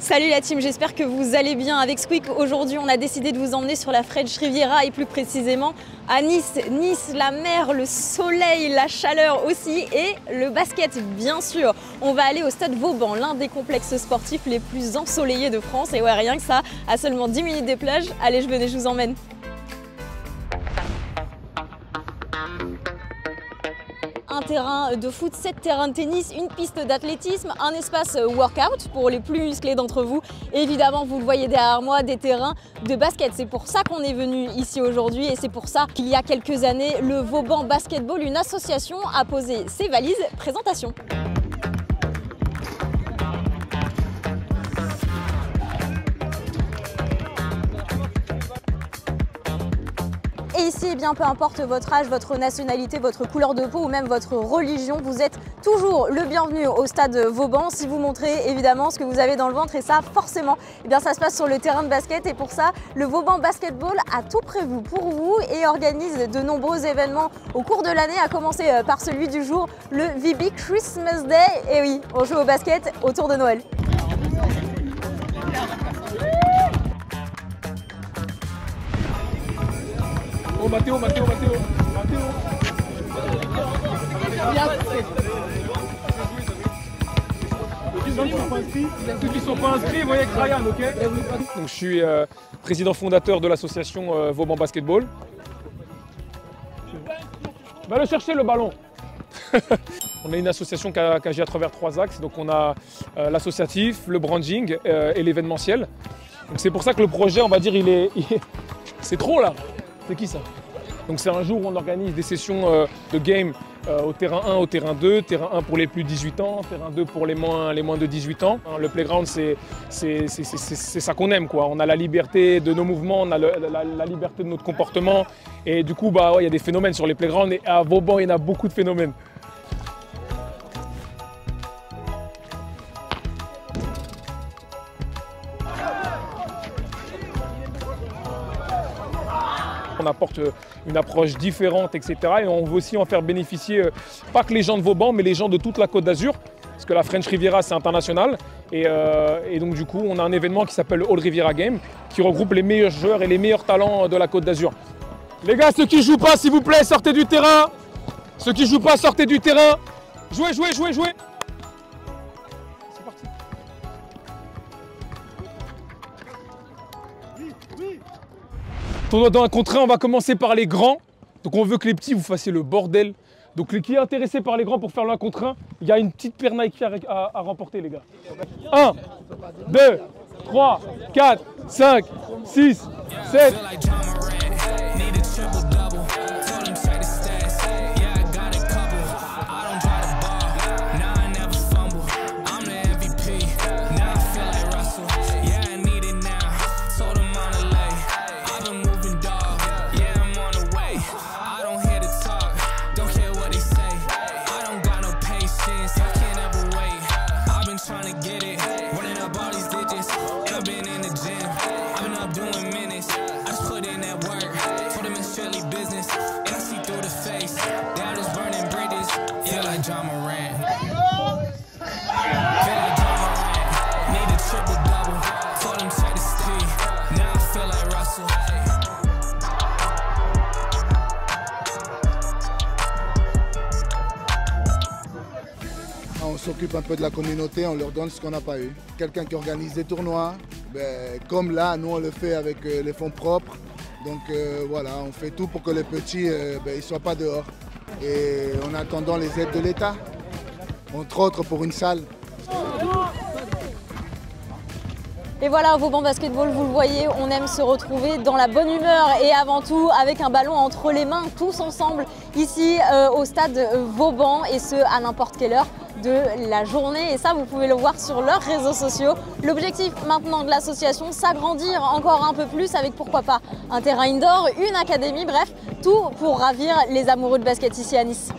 Salut la team, j'espère que vous allez bien. Avec Squeak, aujourd'hui on a décidé de vous emmener sur la French Riviera et plus précisément à Nice. Nice, la mer, le soleil, la chaleur aussi et le basket bien sûr. On va aller au stade Vauban, l'un des complexes sportifs les plus ensoleillés de France. Et ouais, rien que ça, à seulement 10 minutes des plages. Allez, venez, je vous emmène. Un terrain de foot, 7 terrains de tennis, une piste d'athlétisme, un espace workout pour les plus musclés d'entre vous. Et évidemment, vous le voyez derrière moi, des terrains de basket. C'est pour ça qu'on est venu ici aujourd'hui et c'est pour ça qu'il y a quelques années, le Vauban Basketball, une association, a posé ses valises. Présentation. Et ici, eh bien, peu importe votre âge, votre nationalité, votre couleur de peau ou même votre religion, vous êtes toujours le bienvenu au stade Vauban si vous montrez évidemment ce que vous avez dans le ventre. Et ça, forcément, eh bien, ça se passe sur le terrain de basket. Et pour ça, le Vauban Basketball a tout prévu pour vous et organise de nombreux événements au cours de l'année, à commencer par celui du jour, le VB Christmas Day. Et oui, on joue au basket autour de Noël. Oh Matteo. Ceux qui ne sont pas inscrits, vous voyez avec Ryan, ok? Donc, je suis président fondateur de l'association Vauban Basketball. Va le chercher le ballon. On est une association qui agit à travers 3 axes. Donc on a l'associatif, le branding et l'événementiel. Donc c'est pour ça que le projet, on va dire, c'est trop là. C'est qui ça? Donc c'est un jour où on organise des sessions de game au terrain 1, au terrain 2, terrain 1 pour les plus de 18 ans, terrain 2 pour les moins de 18 ans. Le playground, c'est ça qu'on aime, quoi. On a la liberté de nos mouvements, on a la liberté de notre comportement. Et du coup, bah, ouais, y a des phénomènes sur les playgrounds et à Vauban, il y en a beaucoup de phénomènes. On apporte une approche différente, etc. Et on veut aussi en faire bénéficier pas que les gens de Vauban, mais les gens de toute la Côte d'Azur. Parce que la French Riviera, c'est international. Et donc du coup, on a un événement qui s'appelle le All Riviera Game, qui regroupe les meilleurs joueurs et les meilleurs talents de la Côte d'Azur. Les gars, ceux qui ne jouent pas, s'il vous plaît, sortez du terrain. Ceux qui ne jouent pas, sortez du terrain. Jouez. C'est parti. Dans un contre 1, on va commencer par les grands. Donc on veut que les petits, vous fassiez le bordel. Donc qui est intéressé par les grands pour faire le 1 contre 1, il y a une petite paire Nike à remporter, les gars. 1, 2, 3, 4, 5, 6, 7. On s'occupe un peu de la communauté, on leur donne ce qu'on n'a pas eu. Quelqu'un qui organise des tournois, comme là, nous on le fait avec les fonds propres. Donc voilà, on fait tout pour que les petits ne soient pas dehors. Et en attendant les aides de l'État, entre autres pour une salle. Et voilà, Vauban Basketball, vous le voyez, on aime se retrouver dans la bonne humeur et avant tout avec un ballon entre les mains, tous ensemble, ici au stade Vauban, et ce à n'importe quelle heure de la journée. Et ça, vous pouvez le voir sur leurs réseaux sociaux. L'objectif maintenant de l'association, s'agrandir encore un peu plus avec, pourquoi pas, un terrain indoor, une académie, bref, tout pour ravir les amoureux de basket ici à Nice.